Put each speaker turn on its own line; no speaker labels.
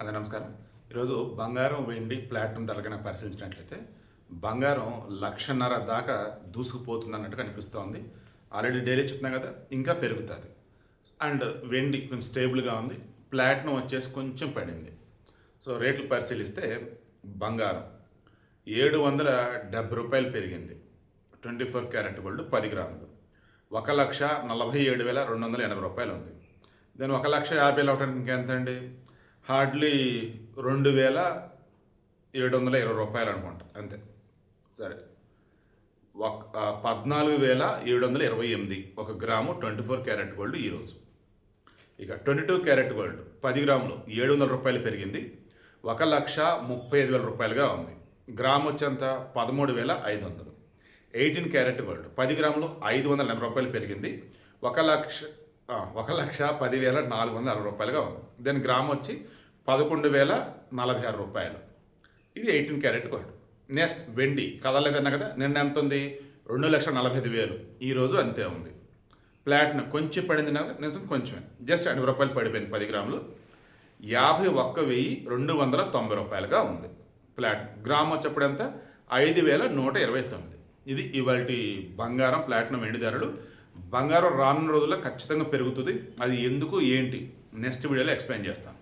అందరికీ నమస్కారం. ఈరోజు బంగారం, వెండి, ప్లాటినం ధరలు కనుక పరిశీలించినట్లయితే బంగారం 1,50,000 దాకా దూసుకుపోతుంది అన్నట్టుగా అనిపిస్తోంది. ఆల్రెడీ డైలీ చెప్తున్నాం కదా, ఇంకా పెరుగుతుంది. అండ్ వెండి కొంచెం స్టేబుల్గా ఉంది. ప్లాటినం వచ్చేసి కొంచెం పడింది. సో రేట్లు పరిశీలిస్తే బంగారం రూ. 770 పెరిగింది. 24 క్యారెట్ గోల్డ్ 10 గ్రాములు 1,47,280 ఉంది. దాని 1,50,000 అవడానికి ఇంకెంత అండి? హార్డ్లీ రూ. 2,720 అనుకుంటా, అంతే. సరే, 14,728 ఒక గ్రాము 24 క్యారెట్ గోల్డ్ ఈరోజు. ఇక 22 క్యారెట్ గోల్డ్ 10 గ్రాములు రూ. 700 పెరిగింది. 1,35,000 ఉంది. గ్రాము వచ్చేంత 13,500. 18 క్యారెట్ గోల్డ్ 10 గ్రాములు రూ. 580 పెరిగింది. 1,10,460 ఉంది. దాని గ్రాము వచ్చి 11,046. ఇది 18 క్యారెట్ గోల్డ్. నెక్స్ట్ వెండి కదలేదన్నా కదా, నిన్న ఎంత ఉంది? 2,45,000. ఈరోజు అంతే ఉంది. ప్లాటినం కొంచెం పడింది కదా, నిజం కొంచెమే, జస్ట్ రూ. 50 పడిపోయింది. 10 గ్రాములు 51,290 ఉంది. ప్లాటినం గ్రాము వచ్చేప్పుడు ఎంత? 5,129. ఇది ఇవాల్టి బంగారం, ప్లాటినం, వెండి ధరలు. బంగారం రానున్న రోజుల్లో ఖచ్చితంగా పెరుగుతుంది. అది ఎందుకు ఏంటి నెక్స్ట్ వీడియోలో ఎక్స్ప్లెయిన్ చేస్తాను.